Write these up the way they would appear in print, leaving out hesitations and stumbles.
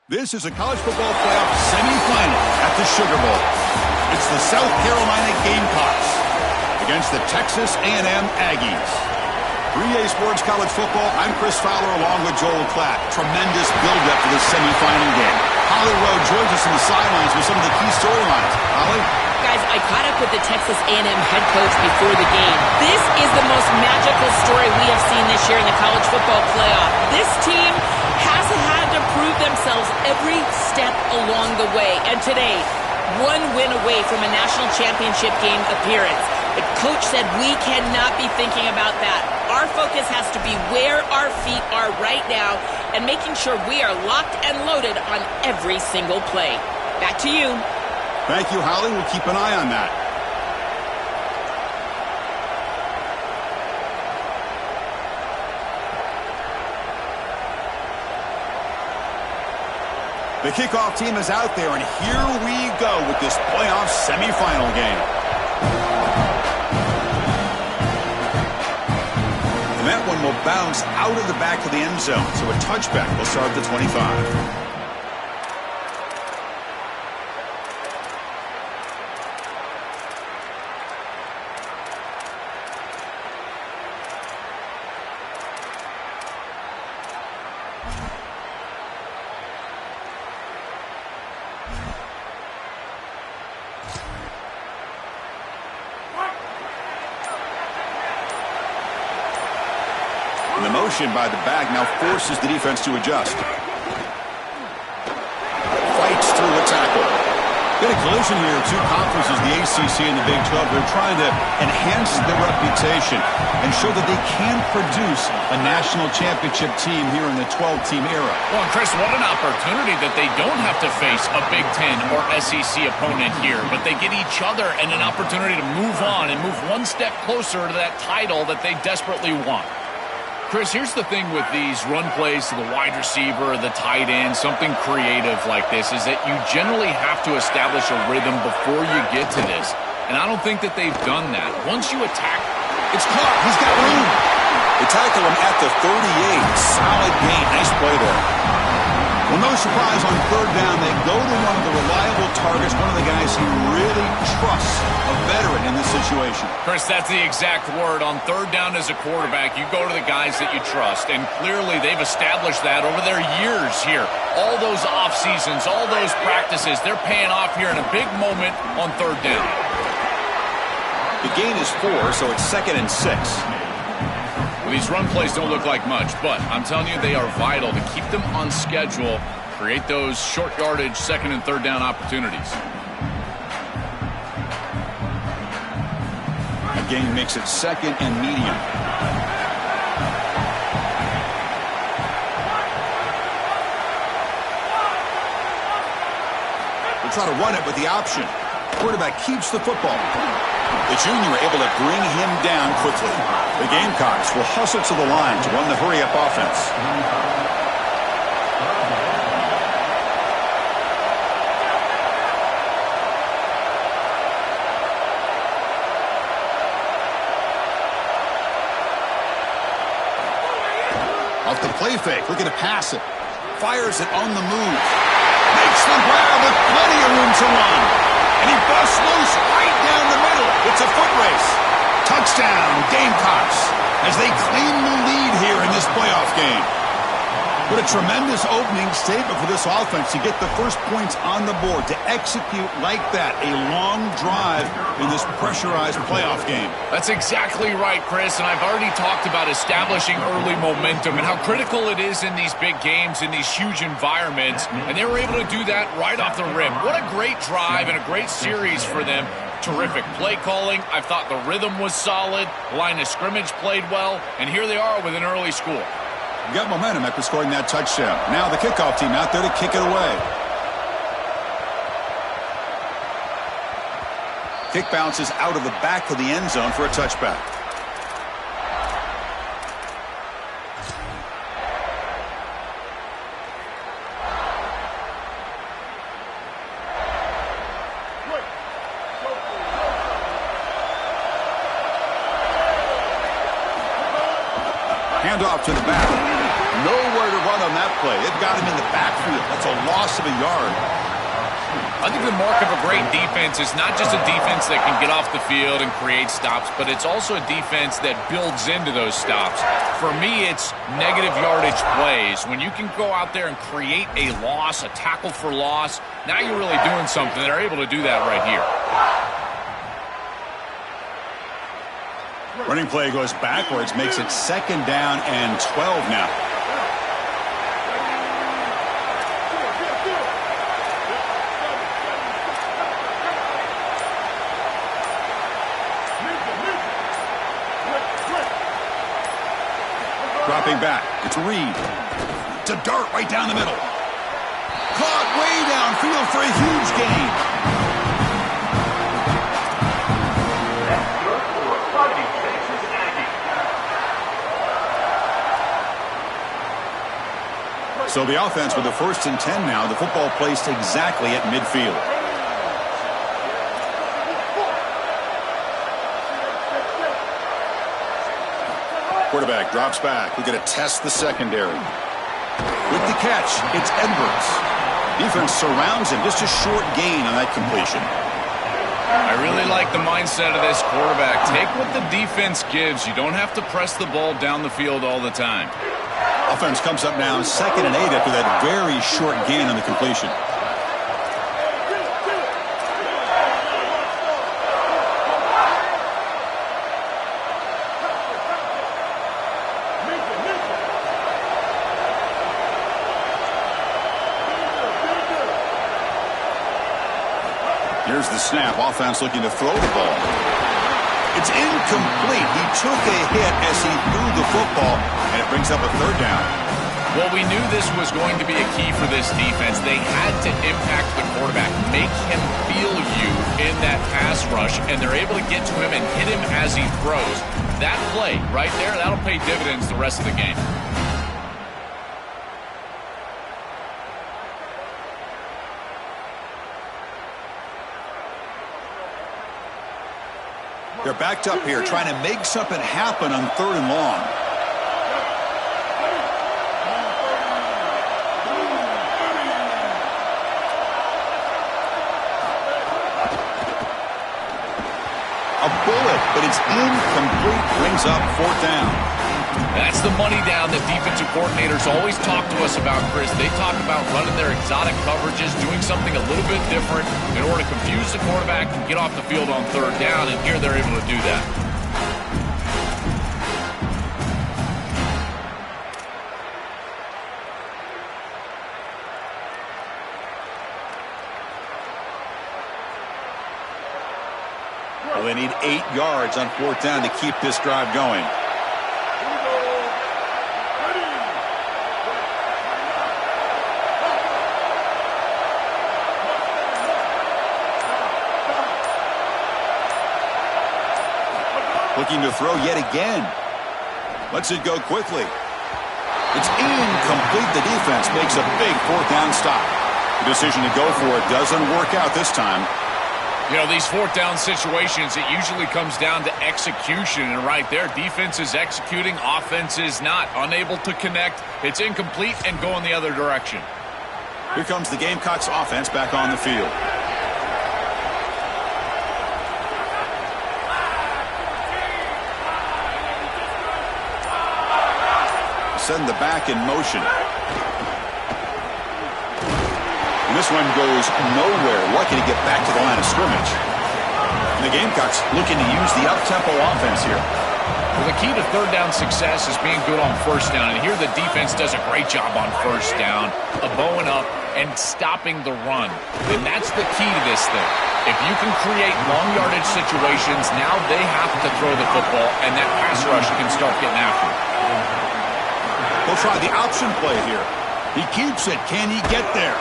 This is a college football playoff semifinal at the Sugar Bowl. It's the South Carolina Gamecocks against the Texas A&M Aggies. 3A Sports College Football, I'm Chris Fowler along with Joel Klatt. Tremendous build-up to this semifinal game. Holly Rowe joins us on the sidelines with some of the key storylines. Holly? Guys, I caught up with the Texas A&M head coach before the game. This is the most magical story we have seen this year in the college football playoff. This team has had to prove themselves every step along the way. And today, one win away from a national championship game appearance. The coach said we cannot be thinking about that. Our focus has to be where our feet are right now and making sure we are locked and loaded on every single play. Back to you. Thank you, Holly. We'll keep an eye on that. The kickoff team is out there, and here we go with this playoff semifinal game. And that one will bounce out of the back of the end zone, so a touchback will start at the 25. The motion by the back now forces the defense to adjust. Fights through a tackle. Been a collision here of two conferences, the ACC and the Big 12. They're trying to enhance their reputation and show that they can produce a national championship team here in the 12-team era. Well, Chris, what an opportunity that they don't have to face a Big 10 or SEC opponent here, but they get each other and an opportunity to move on and move one step closer to that title that they desperately want. Chris, here's the thing with these run plays to the wide receiver, the tight end, something creative like this, is that you generally have to establish a rhythm before you get to this. And I don't think that they've done that. Once you attack, it's caught. He's got room. They tackle him at the 38. Solid gain. Nice play there. Well, no surprise on third down. They go to one of the reliable targets, one of the guys he really trusts, a veteran in this situation. Chris, that's the exact word. On third down as a quarterback, you go to the guys that you trust, and clearly they've established that over their years here. All those off seasons, all those practices, they're paying off here in a big moment on third down. The gain is 4, so it's 2nd and 6. Well, these run plays don't look like much, but I'm telling you, they are vital to keep them on schedule, create those short yardage 2nd and 3rd down opportunities. The gain makes it 2nd and medium. We'll try to run it with the option. Quarterback keeps the football. The junior able to bring him down quickly. The Gamecocks will hustle to the line to run the hurry-up offense. Off the play fake, looking to pass it. Fires it on the move. Makes the grab with plenty of room to run. And he busts loose right down the middle. It's a foot race. Touchdown, Gamecocks, as they claim the lead here in this playoff game. What a tremendous opening statement for this offense to get the first points on the board, to execute like that, a long drive in this pressurized playoff game. That's exactly right, Chris, and I've already talked about establishing early momentum and how critical it is in these big games, in these huge environments, and they were able to do that right off the rip. What a great drive and a great series for them. Terrific play calling. I thought the rhythm was solid. The line of scrimmage played well, and here they are with an early score. You got momentum after scoring that touchdown. Now the kickoff team out there to kick it away. Kick bounces out of the back of the end zone for a touchback. Handoff to the back. Nowhere to run on that play. It got him in the backfield. That's a loss of a yard. I think the mark of a great defense is not just a defense that can get off the field and create stops, but it's also a defense that builds into those stops. For me, it's negative yardage plays. When you can go out there and create a loss, a tackle for loss, now you're really doing something. They're able to do that right here. Running play goes backwards, makes it 2nd down and 12 now. Dropping back, it's Reed. It's a dart right down the middle. Caught way downfield for a huge gain. So the offense with the 1st and 10 now. The football placed exactly at midfield. Quarterback drops back. We're going to test the secondary. With the catch, it's Edwards. Defense surrounds him. Just a short gain on that completion. I really like the mindset of this quarterback. Take what the defense gives. You don't have to press the ball down the field all the time. Offense comes up now 2nd and 8 after that very short gain on the completion. Here's the snap. Offense looking to throw the ball. It's incomplete. He took a hit as he threw the football, and it brings up a 3rd down. Well, we knew this was going to be a key for this defense. They had to impact the quarterback, make him feel you in that pass rush, and they're able to get to him and hit him as he throws. That play right there, that'll pay dividends the rest of the game. They're backed up here, trying to make something happen on 3rd and long. A bullet, but it's incomplete. Brings up 4th down. That's the money down that defensive coordinators always talk to us about, Chris. They talk about running their exotic coverages, doing something a little bit different in order to confuse the quarterback and get off the field on 3rd down, and here they're able to do that. Well, they need 8 yards on 4th down to keep this drive going. Looking to throw yet again. Lets it go quickly. It's incomplete. The defense makes a big 4th down stop. The decision to go for it doesn't work out this time. You know, these 4th down situations, it usually comes down to execution. And right there, defense is executing, offense is not. Unable to connect. It's incomplete and go in the other direction. Here comes the Gamecocks offense back on the field. Send the back in motion. And this one goes nowhere. Lucky to get back to the line of scrimmage. And the Gamecocks looking to use the up-tempo offense here. Well, the key to 3rd down success is being good on 1st down. And here the defense does a great job on 1st down, bowing up and stopping the run. And that's the key to this thing. If you can create long yardage situations, now they have to throw the football, and that pass rush can start getting after it. He'll try the option play here. He keeps it. Can he get there?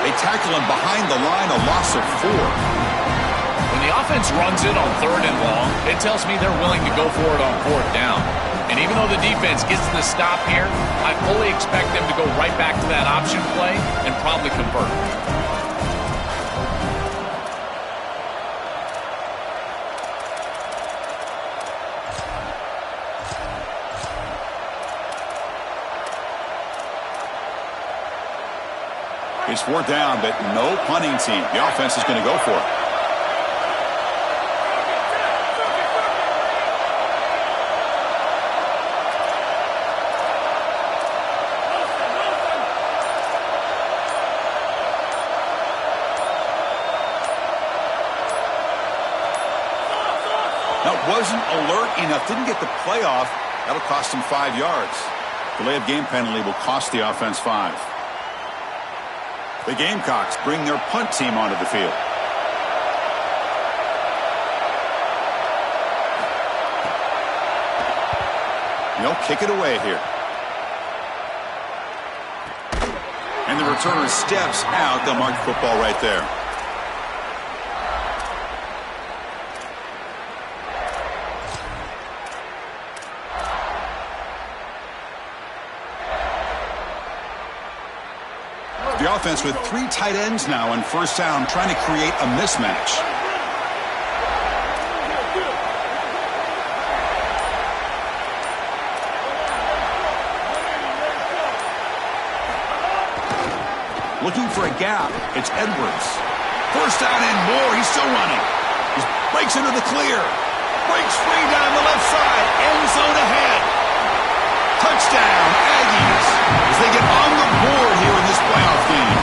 They tackle him behind the line, a loss of 4. When the offense runs it on 3rd and long, it tells me they're willing to go for it on 4th down. And even though the defense gets the stop here, I fully expect them to go right back to that option play and probably convert. It's fourth down, but no punting team. The offense is going to go for it. That wasn't alert enough. Didn't get the play off. That'll cost him 5 yards. Delay of game penalty will cost the offense 5. The Gamecocks bring their punt team onto the field. They'll kick it away here. And the returner steps out. They'll mark football right there. The offense with 3 tight ends now on first down, trying to create a mismatch. Looking for a gap. It's Edwards. First down and more. He's still running. He breaks into the clear. Breaks free down the left side. End zone ahead. Touchdown, Aggies, as they get on the board here in this playoff game.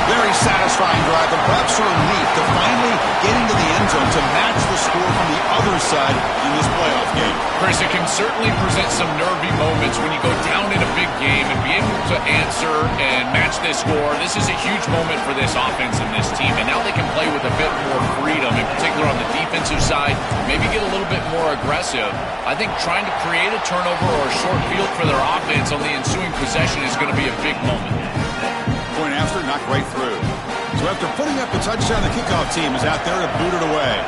Very satisfying drive, and perhaps a relief to finally get into the end zone to match the score from the other side in this playoff game. Chris, it can certainly present some nervy moments when you go down in a big game and be able to answer and match this score. This is a huge moment for this offense and this team, and now they can play with a bit more freedom, in particular on the defensive side, maybe get a little bit more aggressive. I think trying to create a turnover or a short field for their offense on the ensuing possession is going to be a big moment. Point after, knocked right through. So after putting up the touchdown, the kickoff team is out there to boot it away.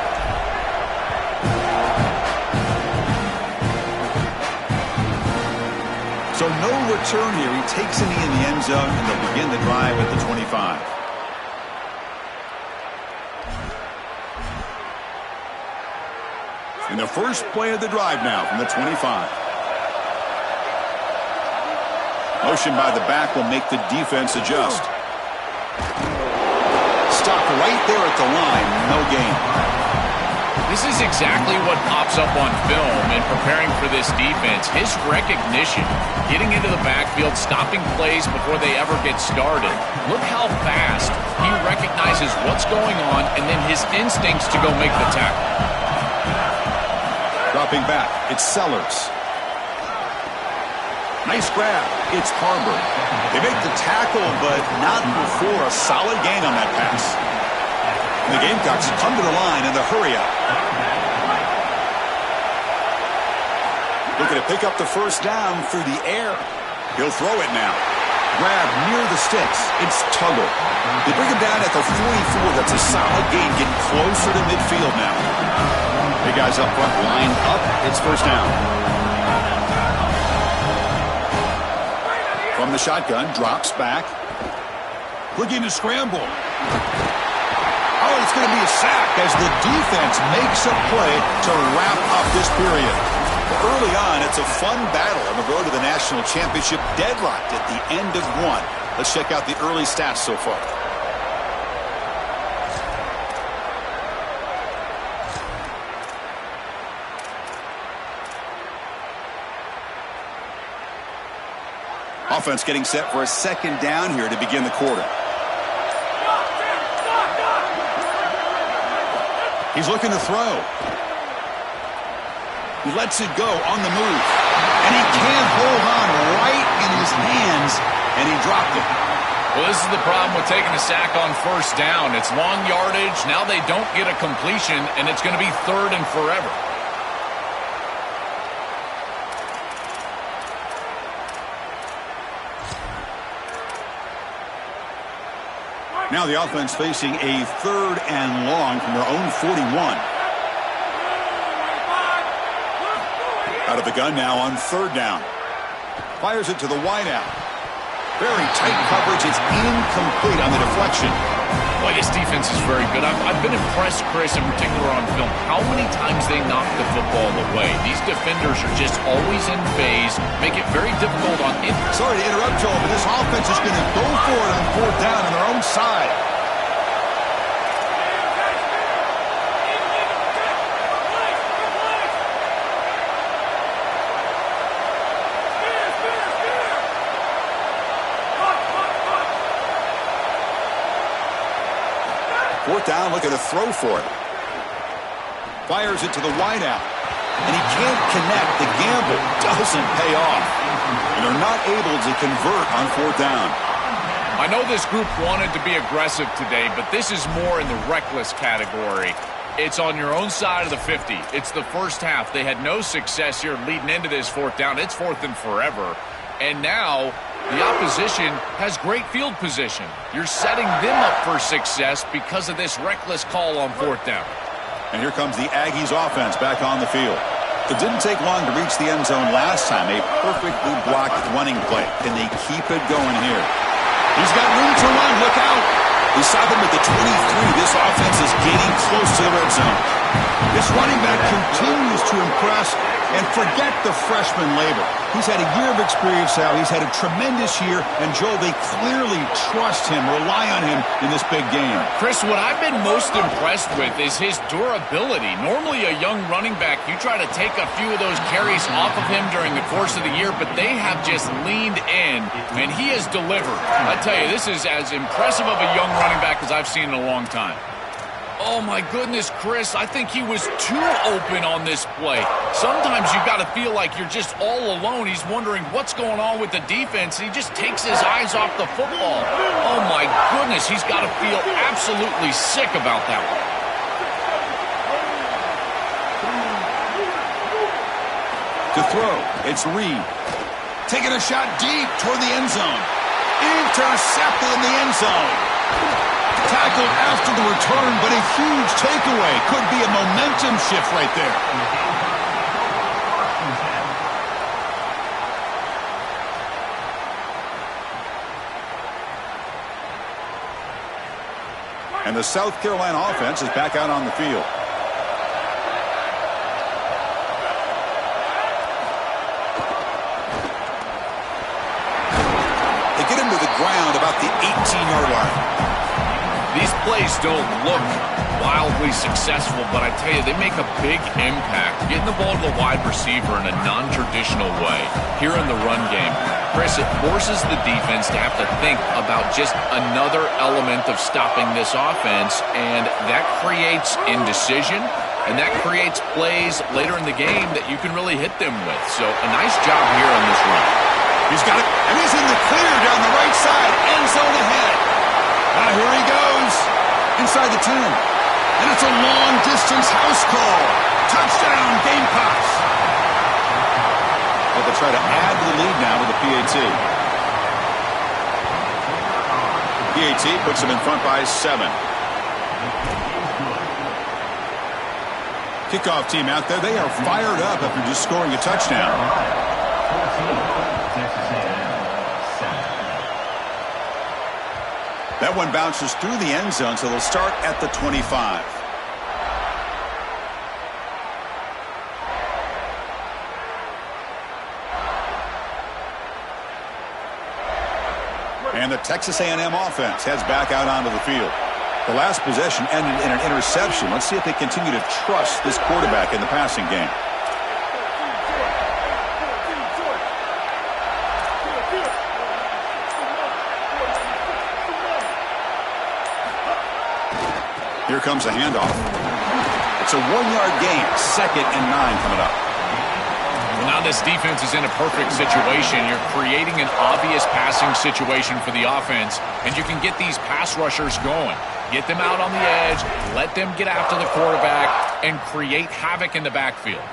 So no return here. He takes a knee in the end zone, and they'll begin the drive at the 25. And the first play of the drive now from the 25. Motion by the back will make the defense adjust. Stopped right there at the line. No gain. This is exactly what pops up on film in preparing for this defense. His recognition, getting into the backfield, stopping plays before they ever get started. Look how fast he recognizes what's going on and then his instincts to go make the tackle. Dropping back, it's Sellers. Nice grab. It's Harbor. They make the tackle, but not before a solid gain on that pass. And the Gamecocks come to the line in the hurry-up. Looking to pick up the first down through the air. He'll throw it now. Grab near the sticks. It's Tuggle. They bring him down at the 44. That's a solid gain, getting closer to midfield now. Big guys up front, lined up. It's first down. From the shotgun, drops back. Looking to scramble. Oh, it's going to be a sack as the defense makes a play to wrap up this period. Early on, it's a fun battle on the road to the national championship, deadlocked at the end of one. Let's check out the early stats so far. Offense getting set for a second down here to begin the quarter. He's looking to throw. He lets it go on the move. And he can't hold on right in his hands, and he dropped it. Well, this is the problem with taking a sack on first down. It's long yardage. Now they don't get a completion, and it's going to be third and forever. Now the offense facing a third and long from their own 41. Out of the gun now on third down. Fires it to the wideout. Very tight coverage. It's incomplete on the deflection. Boy, this defense is very good. I've been impressed, Chris, in particular on film, how many times they knock the football away. These defenders are just always in phase, make it very difficult on it. Sorry to interrupt, Joel, but this offense is going to go for it on 4th down on their own side. Fourth down, looking to throw for it. Fires it to the wideout. And he can't connect. The gamble doesn't pay off. And they're not able to convert on 4th down. I know this group wanted to be aggressive today, but this is more in the reckless category. It's on your own side of the 50. It's the first half. They had no success here leading into this 4th down. It's 4th and forever. And now the opposition has great field position. You're setting them up for success because of this reckless call on 4th down. And here comes the Aggies offense back on the field. It didn't take long to reach the end zone last time. A perfectly blocked running play. Can they keep it going here? He's got room to run. Look out. They stop him at the 23. This offense is getting close to the red zone. This running back continues to impress, and forget the freshman label. He's had a year of experience now. He's had a tremendous year, and Joel, they clearly trust him, rely on him in this big game. Chris, what I've been most impressed with is his durability. Normally a young running back, you try to take a few of those carries off of him during the course of the year, but they have just leaned in, and he has delivered. I tell you, this is as impressive of a young running back as I've seen in a long time. Oh, my goodness, Chris, I think he was too open on this play. Sometimes you've got to feel like you're just all alone. He's wondering what's going on with the defense. He just takes his eyes off the football. Oh, my goodness, he's got to feel absolutely sick about that one. To throw, it's Reed. Taking a shot deep toward the end zone. Intercepted in the end zone. Tackled after the return, but a huge takeaway. Could be a momentum shift right there. And the South Carolina offense is back out on the field. They get him to the ground about the 18-yard line. These plays don't look wildly successful, but I tell you, they make a big impact. Getting the ball to the wide receiver in a non-traditional way here in the run game. Chris, it forces the defense to have to think about just another element of stopping this offense, and that creates indecision, and that creates plays later in the game that you can really hit them with. So a nice job here on this run. He's got it, and he's in the clear down the right side, end zone ahead. Now here he goes, inside the 10. And it's a long-distance house call. Touchdown, Gamecocks. But they'll try to add to the lead now with the PAT. PAT puts them in front by 7. Kickoff team out there, they are fired up after just scoring a touchdown. That one bounces through the end zone, so they'll start at the 25. And the Texas A&M offense heads back out onto the field. The last possession ended in an interception. Let's see if they continue to trust this quarterback in the passing game. Here comes a handoff. It's a 1-yard gain. 2nd and 9 coming up. Well, now this defense is in a perfect situation. You're creating an obvious passing situation for the offense, and you can get these pass rushers going. Get them out on the edge, let them get after the quarterback, and create havoc in the backfield.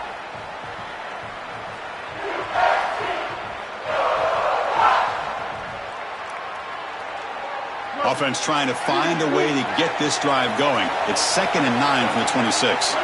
Offense trying to find a way to get this drive going. It's 2nd and 9 from the 26.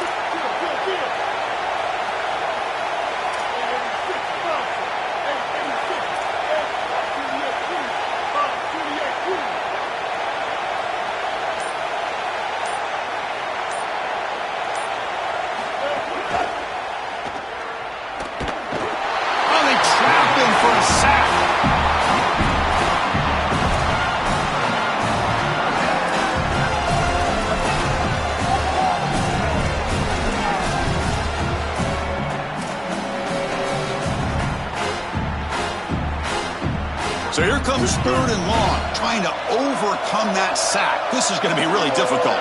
So here comes 3rd and long, trying to overcome that sack. This is going to be really difficult.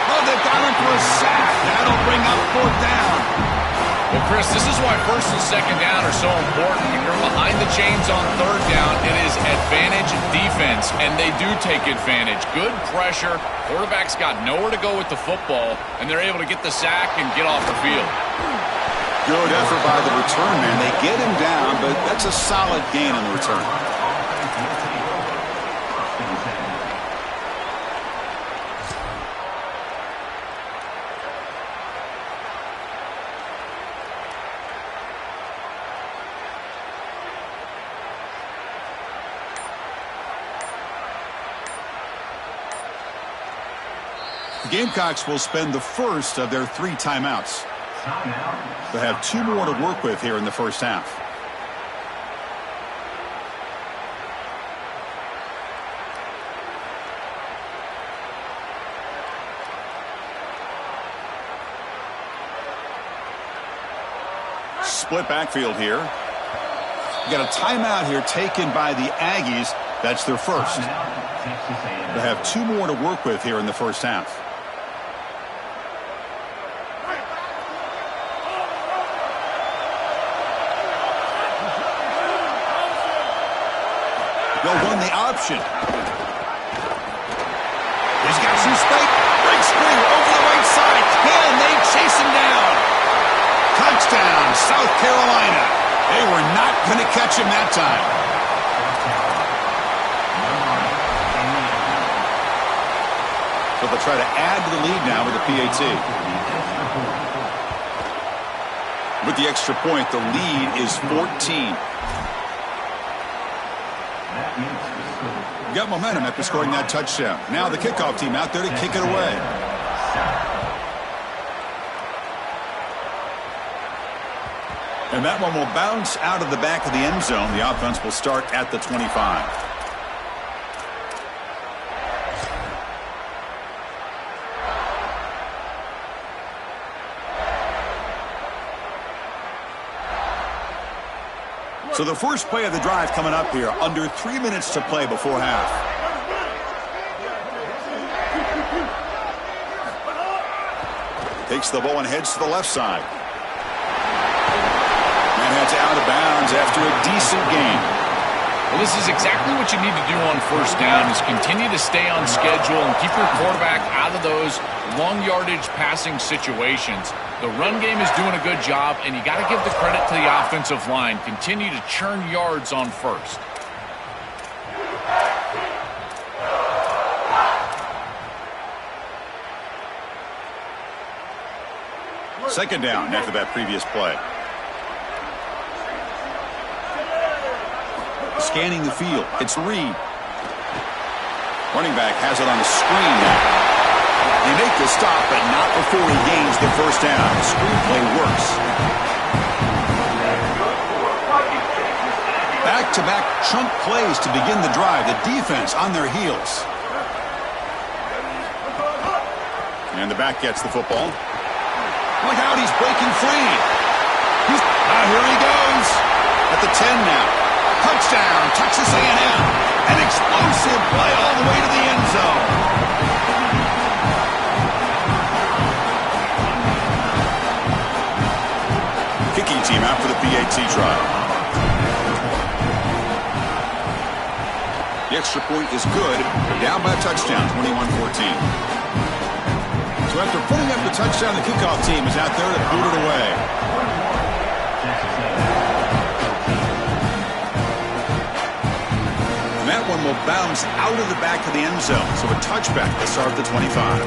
Oh, they've got him for a sack. That'll bring up 4th down. Well, Chris, this is why 1st and 2nd down are so important. When you're behind the chains on 3rd down, it is advantage defense, and they do take advantage. Good pressure. Quarterback's got nowhere to go with the football, and they're able to get the sack and get off the field. Good effort by the return man. They get him down, but that's a solid gain on the return. The Gamecocks will spend the first of their 3 timeouts. They have 2 more to work with here in the first half. Split backfield here. You got a timeout here taken by the Aggies. That's their first. They have 2 more to work with here in the first half. They'll run the option. He's got some space. Breaks free over the right side. Can they chase him down? Touchdown, South Carolina. They were not going to catch him that time. So they'll try to add to the lead now with the PAT. With the extra point, the lead is 14. Got momentum after scoring that touchdown. Now the kickoff team out there to kick it away. And that one will bounce out of the back of the end zone. The offense will start at the 25. So the first play of the drive coming up here, under 3 minutes to play before half. Takes the ball and heads to the left side. And heads out of bounds after a decent gain. Well, this is exactly what you need to do on 1st down, is continue to stay on schedule and keep your quarterback out of those long yardage passing situations. The run game is doing a good job, and you got to give the credit to the offensive line. Continue to churn yards on 1st. Second down after that previous play. Scanning the field. It's Reed. Running back has it on the screen now. They make the stop, but not before he gains the first down. The screenplay works. Back-to-back chunk plays to begin the drive. The defense on their heels. And the back gets the football. Look out, he's breaking free. Here he goes. At the 10 now. Touchdown, Texas A&M. An explosive play all the way to the end zone. Kicking team out for the PAT try. The extra point is good. Down by a touchdown, 21-14. So after putting up the touchdown, the kickoff team is out there to boot it away. And that one will bounce out of the back of the end zone. So a touchback to start the 25.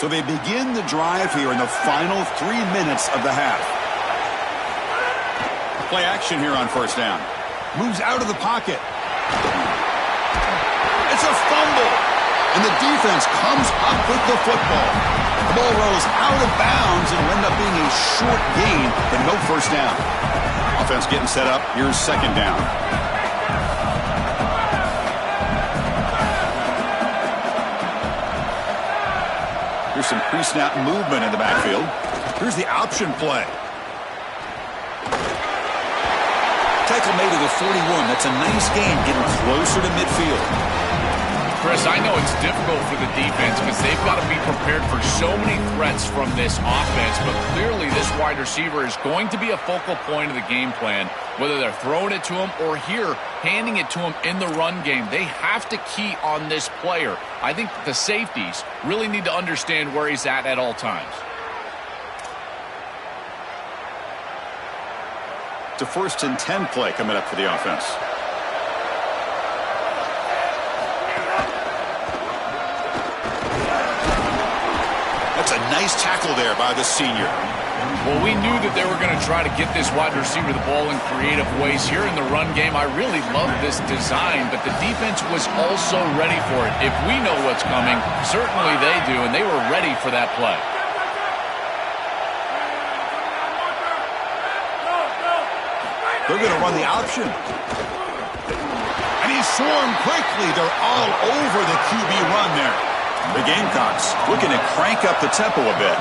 So they begin the drive here in the final 3 minutes of the half. Play action here on first down. Moves out of the pocket. It's a fumble. And the defense comes up with the football. The ball rolls out of bounds and will end up being a short gain, but no first down. Offense getting set up. Here's second down. Here's some pre-snap movement in the backfield. Here's the option play. Tackle made to the 41. That's a nice gain, getting closer to midfield. Chris, I know it's difficult for the defense because they've got to be prepared for so many threats from this offense, but clearly this wide receiver is going to be a focal point of the game plan, whether they're throwing it to him or here, handing it to him in the run game. They have to key on this player. I think the safeties really need to understand where he's at all times. It's a 1st and 10 play coming up for the offense. That's a nice tackle there by the senior. Well, we knew that they were going to try to get this wide receiver the ball in creative ways here in the run game. I really love this design, but the defense was also ready for it. If we know what's coming, certainly they do, and they were ready for that play. They're going to run the option. And he's swarmed quickly. They're all over the QB run there. The Gamecocks looking to crank up the tempo a bit.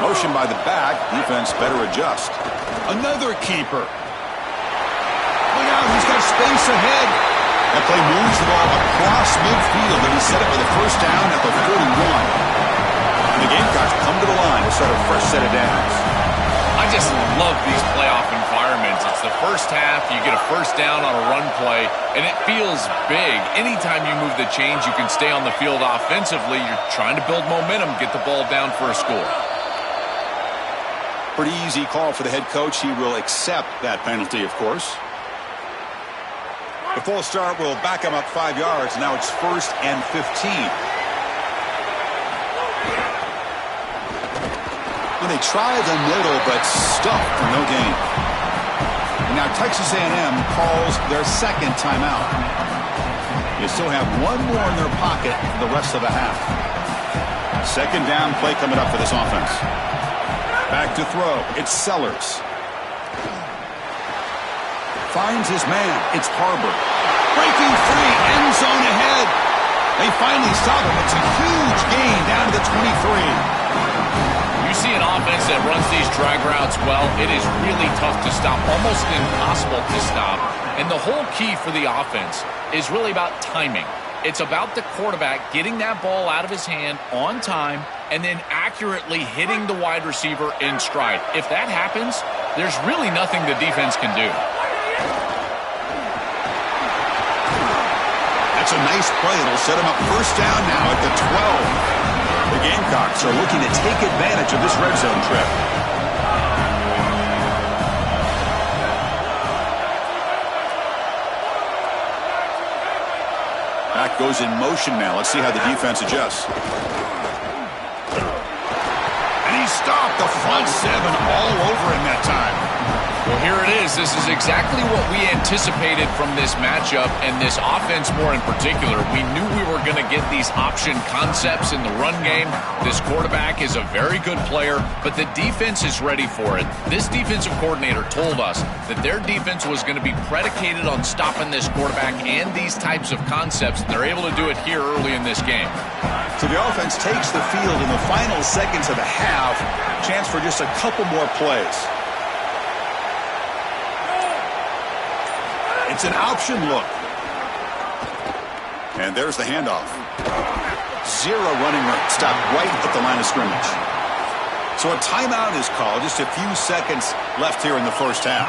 Motion by the back. Defense better adjust. Another keeper. Look out, he's got space ahead. That play moves the ball across midfield, and he set it for the first down at the 41. And the Gamecocks come to the line to start a fresh set of downs. I just love these playoff environments. It's the first half, you get a first down on a run play, and it feels big. Anytime you move the chains, you can stay on the field offensively. You're trying to build momentum, get the ball down for a score. Pretty easy call for the head coach. He will accept that penalty, of course. The full start will back him up 5 yards. Now it's 1st and 15. Well, they try the middle, but stuffed for no gain. And now Texas A&M calls their second timeout. They still have one more in their pocket for the rest of the half. Second down play coming up for this offense. Back to throw. It's Sellers. Finds his man. It's Harbor. Breaking free. End zone ahead. They finally stop him. It's a huge gain down to the 23. You see an offense that runs these drag routes well, it is really tough to stop, almost impossible to stop. And the whole key for the offense is really about timing. It's about the quarterback getting that ball out of his hand on time and then accurately hitting the wide receiver in stride. If that happens, there's really nothing the defense can do. That's a nice play. It'll set him up first down now at the 12. The Gamecocks are looking to take advantage of this red zone trip. Back goes in motion now. Let's see how the defense adjusts. And he stopped the front seven all over him that time. Well, here it is. This is exactly what we anticipated from this matchup and this offense more in particular. We knew we were going to get these option concepts in the run game. This quarterback is a very good player, but the defense is ready for it. This defensive coordinator told us that their defense was going to be predicated on stopping this quarterback and these types of concepts. They're able to do it here early in this game. So the offense takes the field in the final seconds of the half. Chance for just a couple more plays. It's an option look. And there's the handoff. Zero running room. Stopped right at the line of scrimmage. So a timeout is called. Just a few seconds left here in the first half.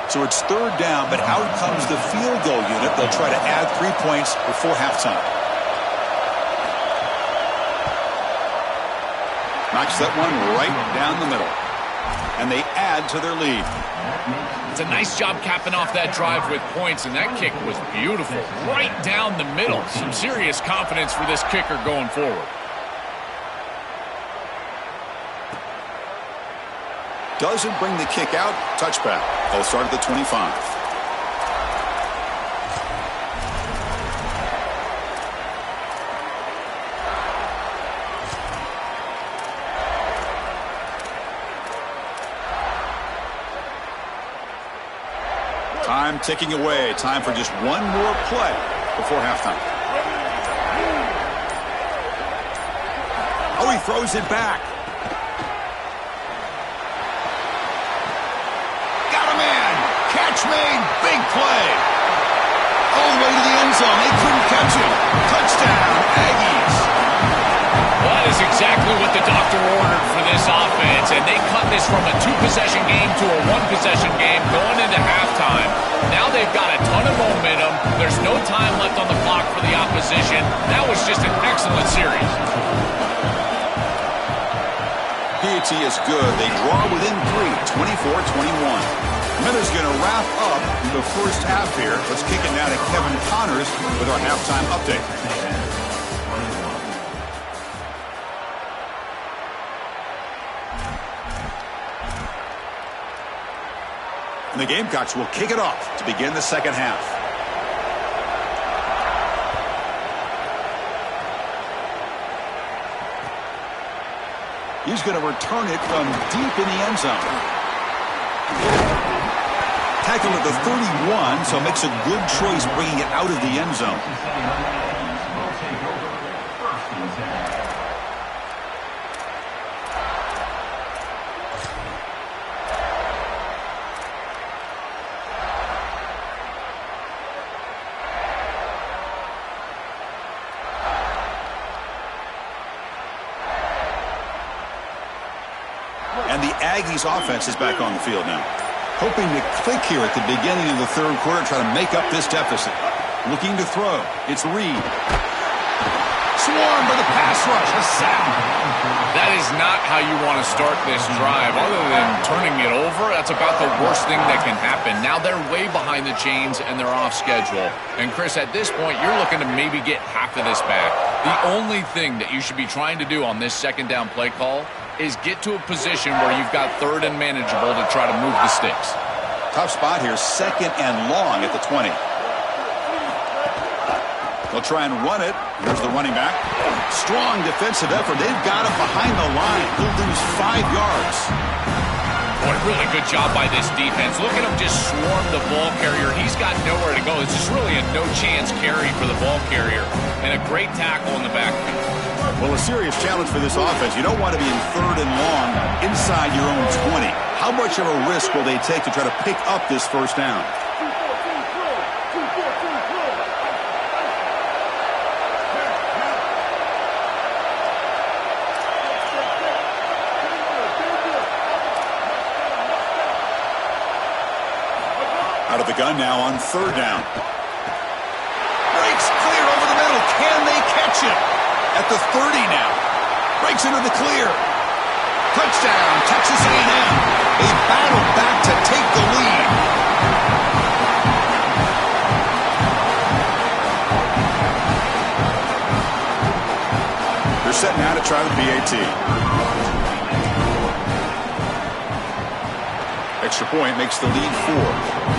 So it's third down, but out comes the field goal unit. They'll try to add 3 points before halftime. Knocks that one right down the middle. And they add to their lead. It's a nice job capping off that drive with points, and that kick was beautiful. Right down the middle. Some serious confidence for this kicker going forward. Doesn't bring the kick out. Touchback. They'll start at the 25. Time ticking away. Time for just one more play before halftime. Oh, he throws it back. Got a man. Catch made. Big play. All the way to the end zone. They couldn't catch him. Touchdown, Aggies. Well, that is exactly what the doctor ordered for this offense, and they cut this from a two-possession game to a one-possession game going into halftime. Now they've got a ton of momentum. There's no time left on the clock for the opposition. That was just an excellent series. PAT is good. They draw within 3, 24-21. Miller's going to wrap up the first half here. Let's kick it now to Kevin Connors with our halftime update. And the Gamecocks will kick it off to begin the second half. He's going to return it from deep in the end zone. Tackled at the 31, so makes a good choice bringing it out of the end zone. And the Aggies offense is back on the field now. Hoping to click here at the beginning of the third quarter, try to make up this deficit. Looking to throw. It's Reed. Swarmed by the pass rush. A sack. That is not how you want to start this drive. Other than turning it over, that's about the worst thing that can happen. Now they're way behind the chains and they're off schedule. And Chris, at this point, you're looking to maybe get half of this back. The only thing that you should be trying to do on this second down play call is get to a position where you've got third and manageable to try to move the sticks. Tough spot here, second and long at the 20. They'll try and run it. Here's the running back. Strong defensive effort. They've got him behind the line. He'll lose 5 yards. What a really good job by this defense. Look at him just swarm the ball carrier. He's got nowhere to go. It's just really a no-chance carry for the ball carrier. And a great tackle in the backfield. Well, a serious challenge for this offense. You don't want to be in third and long inside your own 20. How much of a risk will they take to try to pick up this first down? Out of the gun now on third down. Breaks clear over the middle. Can they catch him? At the 30 now. Breaks into the clear. Touchdown, Texas A&M. They battle back to take the lead. They're set now to try the PAT. Extra point makes the lead 4.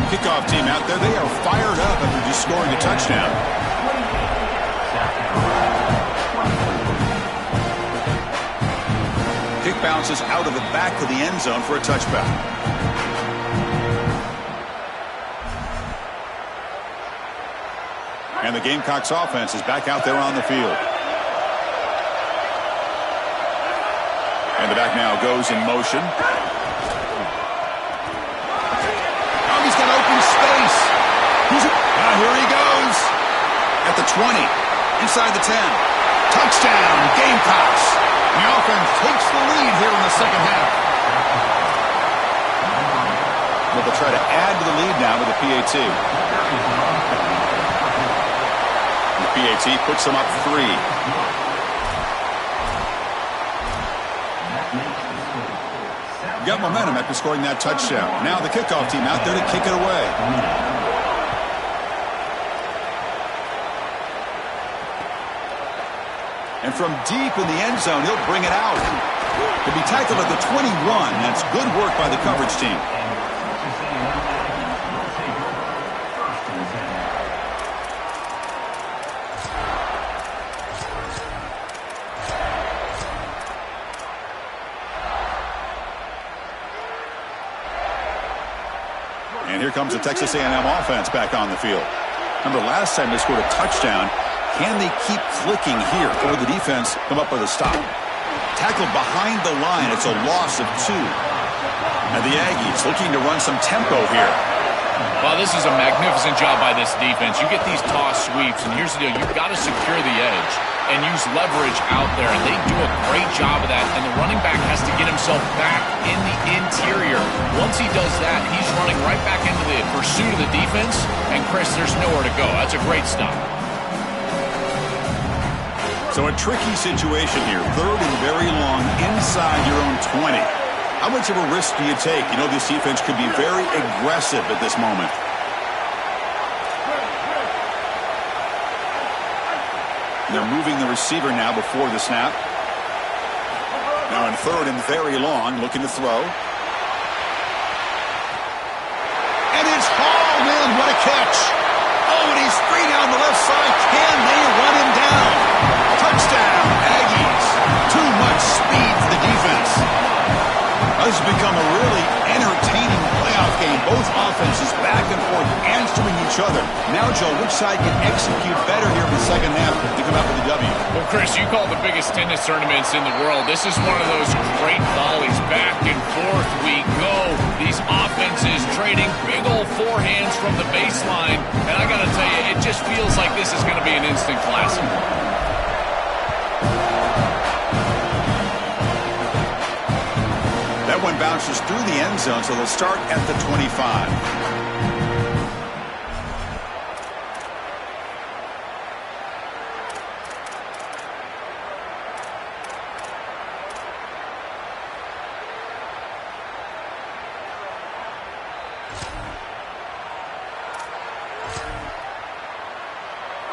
Kickoff team out there. They are fired up after just scoring a touchdown. Kick bounces out of the back of the end zone for a touchback. And the Gamecocks offense is back out there on the field. And the back now goes in motion. Space. Here he goes. At the 20. Inside the 10. Touchdown, Gamecocks. The offense takes the lead here in the second half. Well, they'll try to add to the lead now with the PAT. The PAT puts them up 3. Got momentum after scoring that touchdown. Now the kickoff team out there to kick it away. And from deep in the end zone, he'll bring it out. He'll be tackled at the 21. That's good work by the coverage team. And here comes the Texas A&M offense back on the field. Remember, last time they scored a touchdown. Can they keep clicking here, or the defense come up with a stop? Tackled behind the line. It's a loss of 2. And the Aggies looking to run some tempo here. Well, this is a magnificent job by this defense. You get these toss sweeps, and here's the deal. You've got to secure the edge and use leverage out there, and they do a great job of that. And the running back has to get himself back in the interior. Once he does that, he's running right back into the pursuit of the defense, and Chris, there's nowhere to go. That's a great stop. So a tricky situation here. 3rd and very long inside your own 20. How much of a risk do you take? You know, this defense could be very aggressive at this moment. They're moving the receiver now before the snap. Now in 3rd and very long, looking to throw. And it's hauled in. What a catch. Oh, and he's free down the left side. Can they run him down? Touchdown, Aggies. Too much speed for the defense. This has become a really entertaining playoff game. Both offenses back and forth answering each other. Now, Joe, which side can execute better here in the second half to come out with the W? Well, Chris, you call the biggest tennis tournaments in the world. This is one of those great volleys. Back and forth we go. These offenses trading big old forehands from the baseline. And I got to tell you, it just feels like this is going to be an instant classic. That one bounces through the end zone, so they'll start at the 25.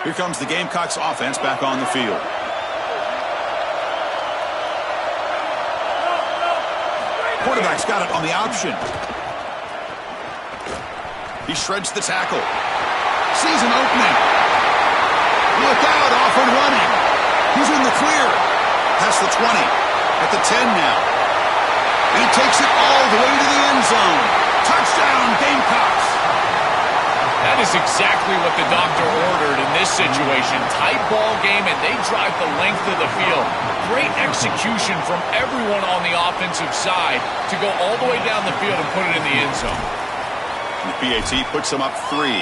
Here comes the Gamecocks offense back on the field. Quarterback's got it on the option. He shreds the tackle. Sees an opening. Look out, off and running. He's in the clear. Past the 20. At the 10 now. And he takes it all the way to the end zone. Touchdown, Gamecocks. That is exactly what the doctor ordered in this situation. Tight ball game, and they drive the length of the field. Great execution from everyone on the offensive side to go all the way down the field and put it in the end zone. And the PAT puts them up 3.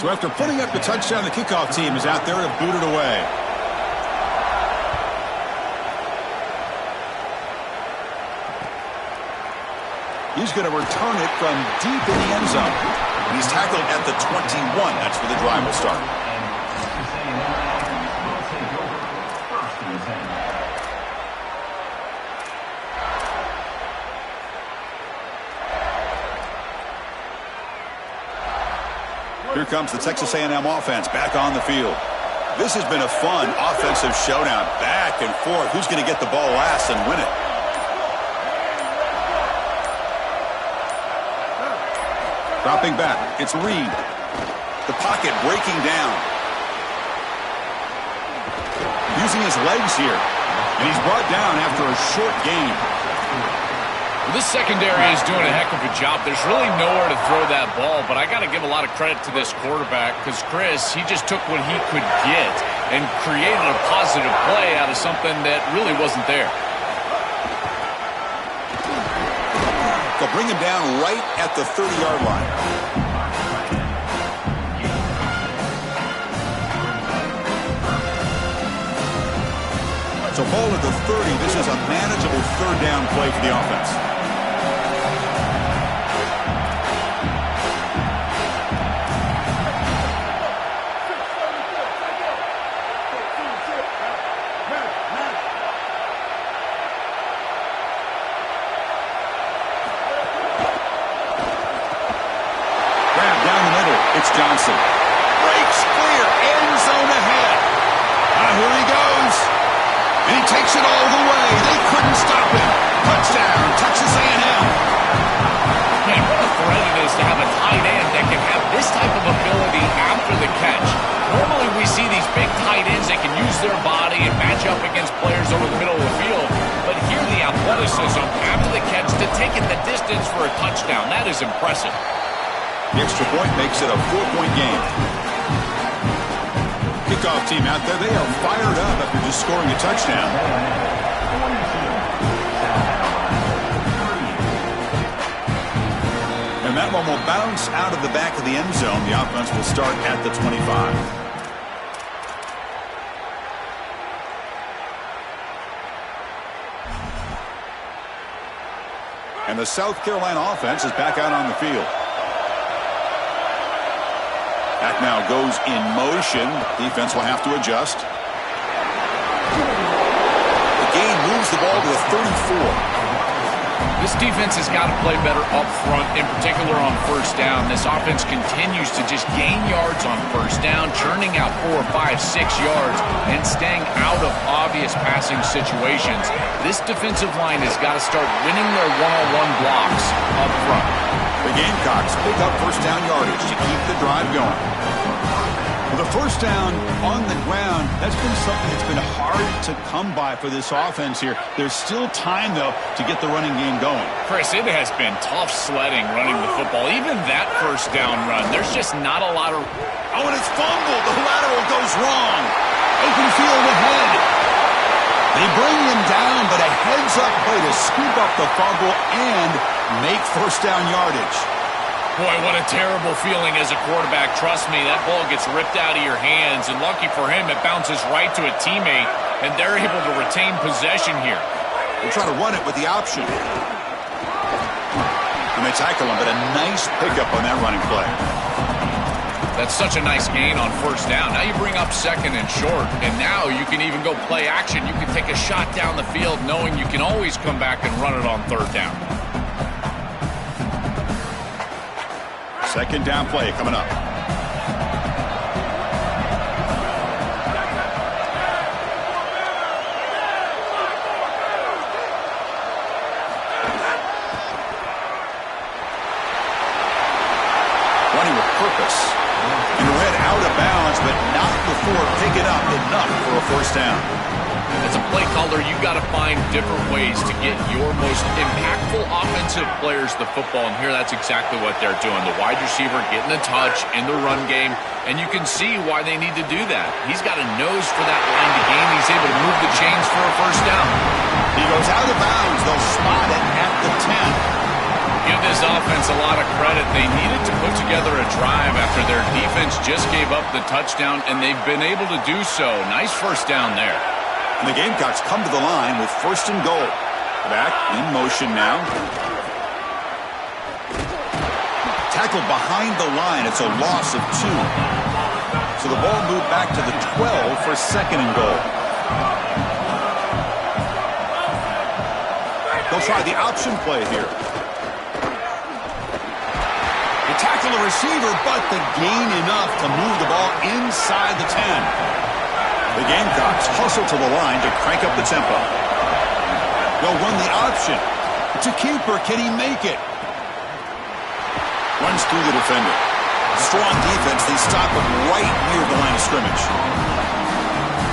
So after putting up the touchdown, the kickoff team is out there to boot it away. He's going to return it from deep in the end zone. And he's tackled at the 21. That's where the drive will start. Here comes the Texas A&M offense back on the field. This has been a fun offensive showdown. Back and forth. Who's going to get the ball last and win it? Dropping back, it's Reed. The pocket breaking down. Using his legs here. And he's brought down after a short gain. Well, this secondary is doing a heck of a job. There's really nowhere to throw that ball, but I got to give a lot of credit to this quarterback because, Chris, he just took what he could get and created a positive play out of something that really wasn't there. They'll bring him down right at the 30-yard line. So ball at the 30. This is a manageable third down play for the offense. Johnson breaks clear takes it all the way. They couldn't stop him. Touchdown, Texas A&M. Man, what a threat it is to have a tight end that can have this type of ability after the catch. Normally we see these big tight ends that can use their body and match up against players over the middle of the field. But here the athleticism after the catch to take it the distance for a touchdown. That is impressive. The extra point makes it a 4-point game. Kickoff team out there, they are fired up after just scoring a touchdown. And that one will bounce out of the back of the end zone. The offense will start at the 25. And the South Carolina offense is back out on the field. Back now goes in motion. Defense will have to adjust. The gain moves the ball to the 34. This defense has got to play better up front, in particular on first down. This offense continues to just gain yards on first down, churning out 4, 5, 6 yards, and staying out of obvious passing situations. This defensive line has got to start winning their one-on-one blocks up front. The Gamecocks pick up first down yardage to keep the drive going. With a first down on the ground, that's been something that's been hard to come by for this offense here. There's still time, though, to get the running game going. Chris, it has been tough sledding running the football. Even that first down run, there's just not a lot of... Oh, and it's fumbled. The lateral goes wrong. Open field ahead. They bring him down, but a heads-up play to scoop up the fumble and make first down yardage. Boy, what a terrible feeling as a quarterback. Trust me, that ball gets ripped out of your hands, and lucky for him, it bounces right to a teammate, and they're able to retain possession here. They try to run it with the option. And they tackle him, but a nice pickup on that running play. That's such a nice gain on first down. Now you bring up second and short, and now you can even go play action. You can take a shot down the field knowing you can always come back and run it on third down. Second down play coming up. Running with purpose. And read out of bounds, but not before picking up enough for a first down. As a play caller, you got to find different ways to get your most impactful offensive players the football, and here that's exactly what they're doing. The wide receiver getting a touch in the run game, and you can see why they need to do that. He's got a nose for that line to gain. He's able to move the chains for a first down. He goes out of bounds. They'll spot it at the 10. Give this offense a lot of credit. They needed to put together a drive after their defense just gave up the touchdown, and they've been able to do so. Nice first down there. And the Gamecocks come to the line with first and goal. Back in motion now. Tackled behind the line. It's a loss of 2. So the ball moved back to the 12 for second and goal. They'll try the option play here. They tackle the receiver, but the gain enough to move the ball inside the 10. The Gamecocks hustle to the line to crank up the tempo. They'll run the option. It's a keeper. Can he make it? Runs through the defender. Strong defense. They stop him right near the line of scrimmage.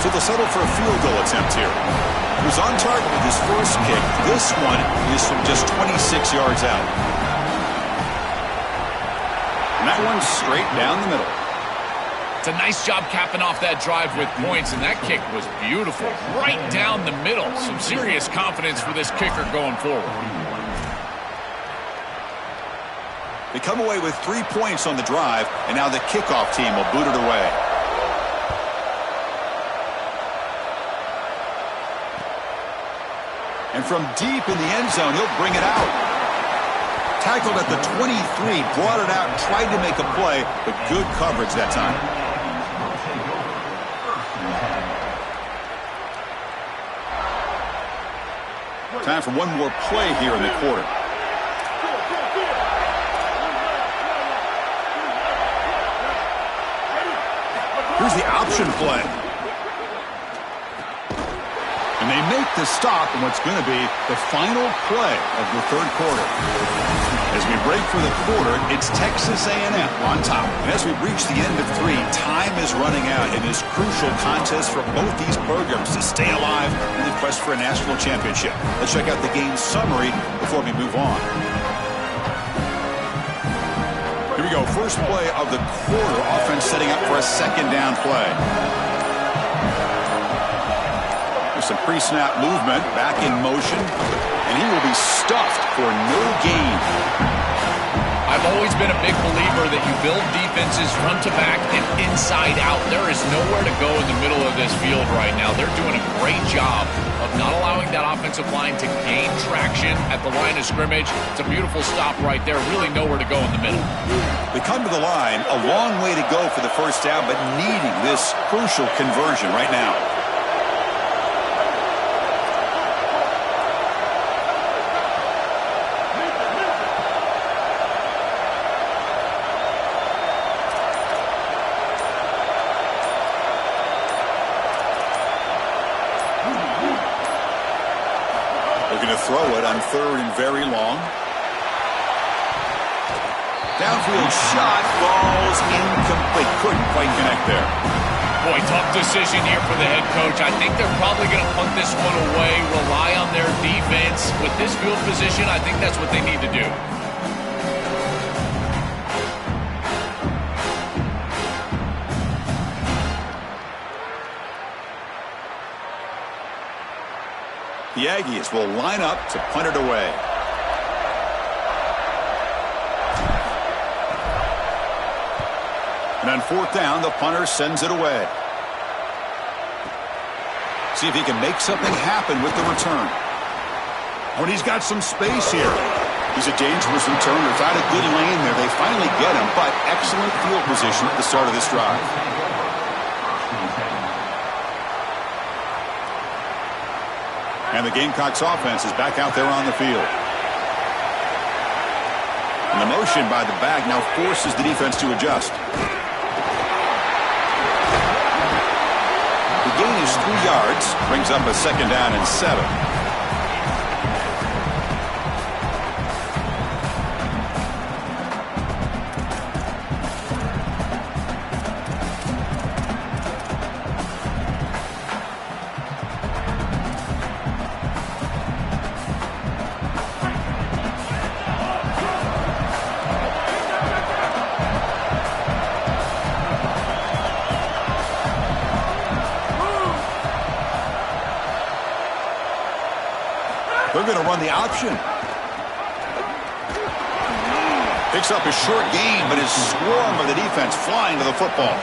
So they'll settle for a field goal attempt here. He was on target with his first kick. This one is from just 26 yards out. And that one's straight down the middle. It's a nice job capping off that drive with points, and that kick was beautiful. Right down the middle. Some serious confidence for this kicker going forward. They come away with 3 points on the drive, and now the kickoff team will boot it away. And from deep in the end zone, he'll bring it out. Tackled at the 23, brought it out, tried to make a play, but good coverage that time. Time for one more play here in the quarter. Here's the option play. And they make the stop in what's going to be the final play of the third quarter. As we break for the quarter, it's Texas A&M on top. And as we reach the end of 3, time is running out in this crucial contest for both these programs to stay alive in the quest for a national championship. Let's check out the game summary before we move on. Here we go. First play of the quarter. Offense setting up for a second down play. There's some pre-snap movement. Back in motion. And he will be stuffed for no gain. I've always been a big believer that you build defenses front to back and inside out. There is nowhere to go in the middle of this field right now. They're doing a great job of not allowing that offensive line to gain traction at the line of scrimmage. It's a beautiful stop right there. Really nowhere to go in the middle. They come to the line, a long way to go for the first down, but needing this crucial conversion right now. Throw it on third and very long. Downfield shot falls incomplete. Couldn't quite connect there. Boy, tough decision here for the head coach. I think they're probably going to punt this one away, rely on their defense. With this field position, I think that's what they need to do. The Aggies will line up to punt it away. And on fourth down, the punter sends it away. See if he can make something happen with the return. When he's got some space here. He's a dangerous returner. Without a good lane there, they finally get him, but excellent field position at the start of this drive. And the Gamecocks offense is back out there on the field. And the motion by the back now forces the defense to adjust. The gain is 3 yards, brings up a second down and 7. They're going to run the option. Picks up a short gain, but is swarmed by the defense flying to the football.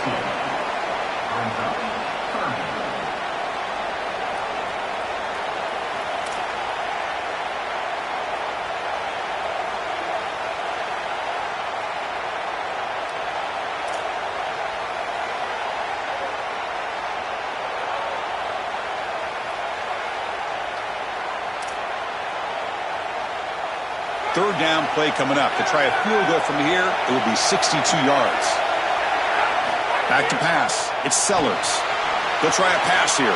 Third down play coming up. To try a field goal from here, it will be 62 yards. Back to pass. It's Sellers. They'll try a pass here.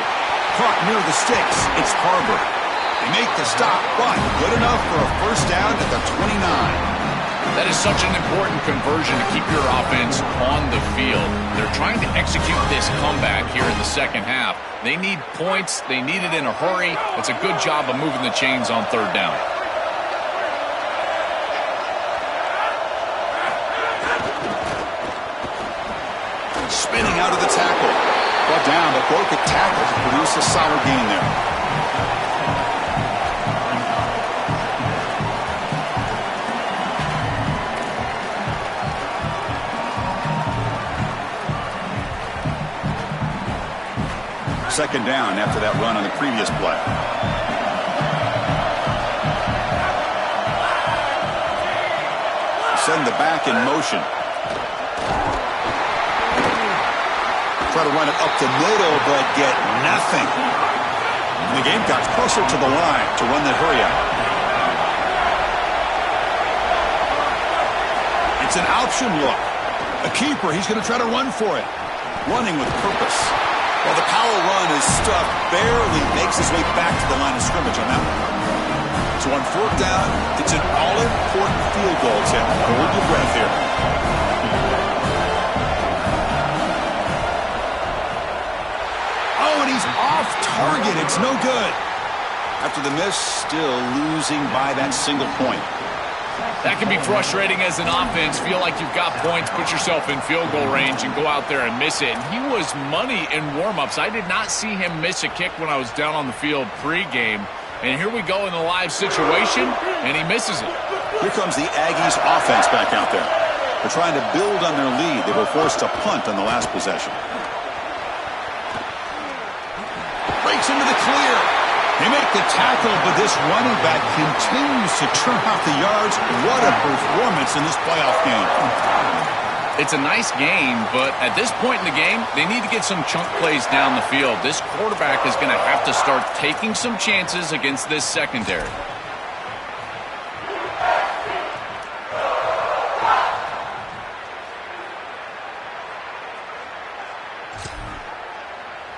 Caught near the sticks. It's Harbor. They make the stop, but good enough for a first down at the 29. That is such an important conversion to keep your offense on the field. They're trying to execute this comeback here in the second half. They need points. They need it in a hurry. It's a good job of moving the chains on third down. Spinning out of the tackle. Brought down, but broke a tackle to produce a solid gain there. Second down after that run on the previous play. Send the back in motion. Try to run it up the middle, but get nothing. And the Gamecocks closer to the line to run the hurry up. It's an option look. A keeper, he's going to try to run for it. Running with purpose. Well, the power run is stuffed, barely makes his way back to the line of scrimmage on that one. So on fourth down, it's an all-important field goal attempt. Hold your breath here. Oh, and he's off target. It's no good. After the miss, still losing by that single point. That can be frustrating as an offense. Feel like you've got points, put yourself in field goal range, and go out there and miss it. And he was money in warm-ups. I did not see him miss a kick when I was down on the field pregame. And here we go in the live situation, and he misses it. Here comes the Aggies offense back out there. They're trying to build on their lead. They were forced to punt on the last possession. Breaks into the clear. They make the tackle, but this running back continues to trim out the yards. What a performance in this playoff game. It's a nice game, but at this point in the game, they need to get some chunk plays down the field. This quarterback is going to have to start taking some chances against this secondary.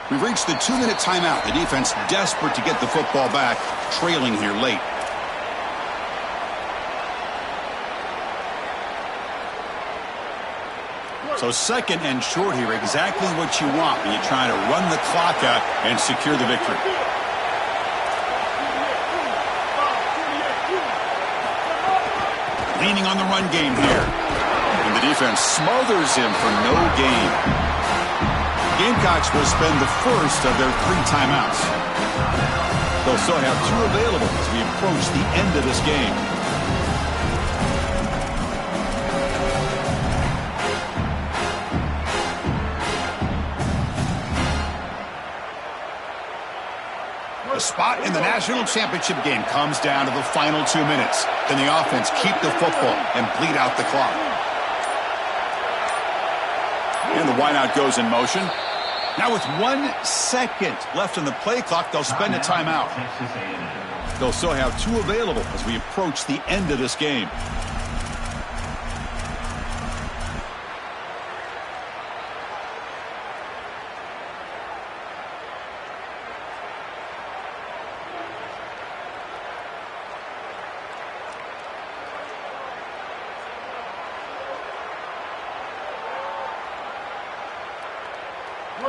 We've reached the 2-minute timeout. The defense desperate to get the football back, trailing here late. So second and short here, exactly what you want when you're trying to run the clock out and secure the victory. Leaning on the run game here. And the defense smothers him for no gain. Gamecocks will spend the first of their 3 timeouts. They'll still have 2 available as we approach the end of this game. The spot in the national championship game comes down to the final 2 minutes. Can the offense keep the football and bleed out the clock? And the wideout goes in motion. Now with 1 second left on the play clock, they'll spend a timeout. They'll still have 2 available as we approach the end of this game.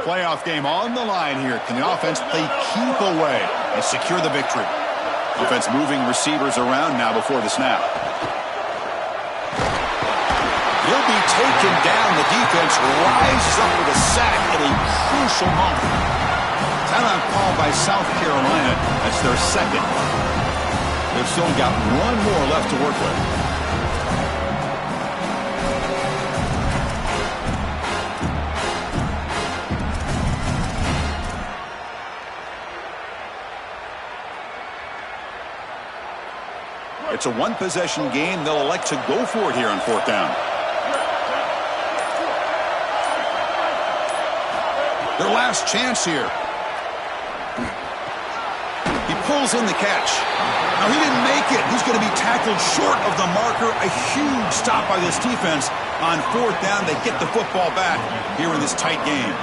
Playoff game on the line here. Can the offense play keep away and secure the victory? Offense moving receivers around now before the snap. He'll be taken down. The defense rises up with a sack at a crucial moment. Timeout called by South Carolina. That's their second. They've still got 1 more left to work with. It's a 1-possession game. They'll elect to go for it here on 4th down. Their last chance here. He pulls in the catch. Now, he didn't make it. He's going to be tackled short of the marker. A huge stop by this defense. On 4th down, they get the football back here in this tight game.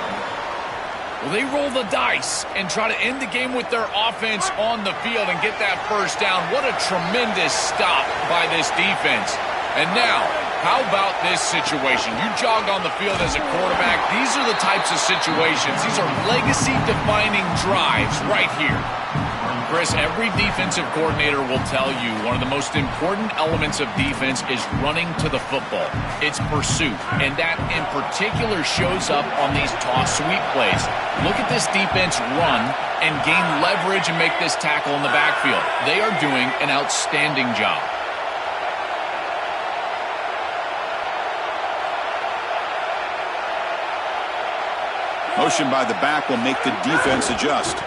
Well, they roll the dice and try to end the game with their offense on the field and get that first down. What a tremendous stop by this defense. And now, how about this situation? You jog on the field as a quarterback. These are the types of situations. These are legacy-defining drives right here. Chris, every defensive coordinator will tell you one of the most important elements of defense is running to the football. It's pursuit, and that in particular shows up on these toss sweep plays. Look at this defense run and gain leverage and make this tackle in the backfield. They are doing an outstanding job. Motion by the back will make the defense adjust.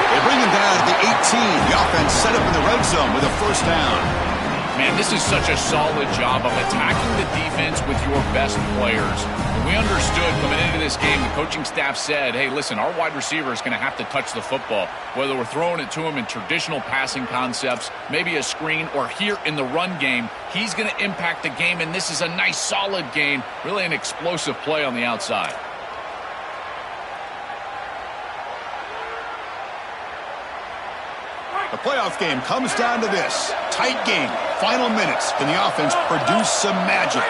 They bring him down to the 18. The offense set up in the red zone with a first down. Man, this is such a solid job of attacking the defense with your best players. And we understood coming into this game, the coaching staff said, hey, listen, our wide receiver is going to have to touch the football, whether we're throwing it to him in traditional passing concepts, maybe a screen, or here in the run game. He's going to impact the game, and this is a nice, solid game, really an explosive play on the outside. The playoff game comes down to this. Tight game. Final minutes. Can the offense produce some magic?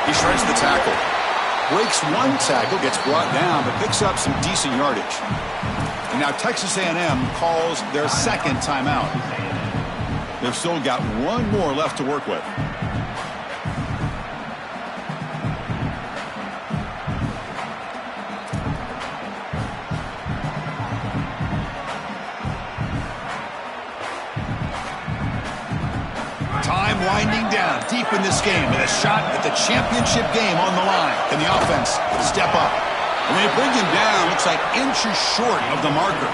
He shreds the tackle. Breaks one tackle, gets brought down, but picks up some decent yardage. And now Texas A&M calls their second timeout. They've still got one more left to work with. Time winding down deep in this game with a shot at the championship game on the line. Can the offense step up? And they bring him down, looks like inches short of the marker.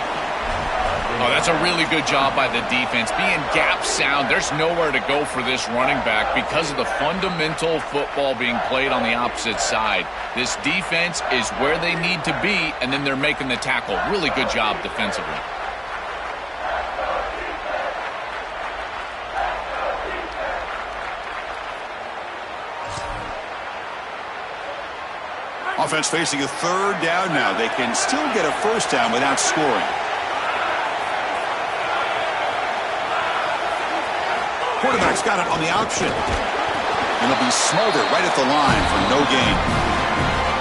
Oh, that's a really good job by the defense. Being gap sound, there's nowhere to go for this running back because of the fundamental football being played on the opposite side. This defense is where they need to be, and then they're making the tackle. Really good job defensively. Offense facing a third down now. They can still get a first down without scoring. Quarterback's got it on the option. And he'll be smothered right at the line for no gain.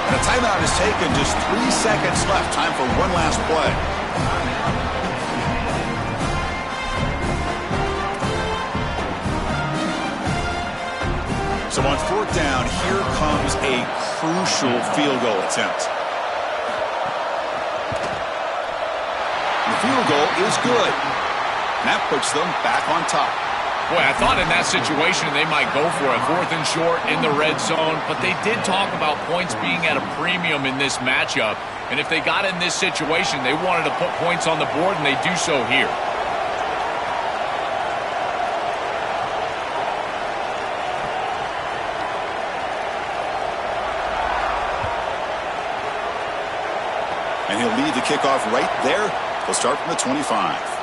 And a timeout is taken. Just 3 seconds left. Time for one last play. So on fourth down, here comes a crucial field goal attempt. The field goal is good. And that puts them back on top. Boy, I thought in that situation they might go for it. 4th and short in the red zone. But they did talk about points being at a premium in this matchup. And if they got in this situation, they wanted to put points on the board, and they do so here. And he'll lead the kickoff right there. He'll start from the 25.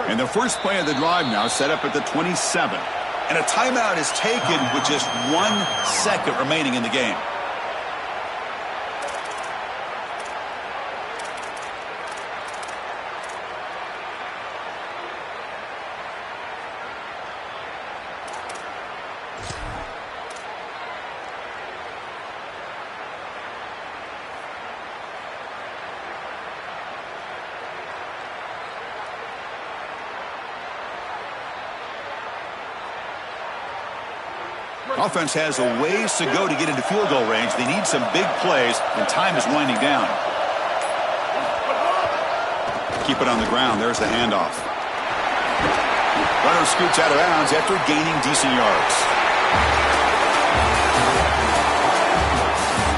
And the first play of the drive now set up at the 27. And a timeout is taken with just 1 second remaining in the game. Offense has a ways to go to get into field goal range. They need some big plays, and time is winding down. Keep it on the ground. There's the handoff. Runner scoots out of bounds after gaining decent yards.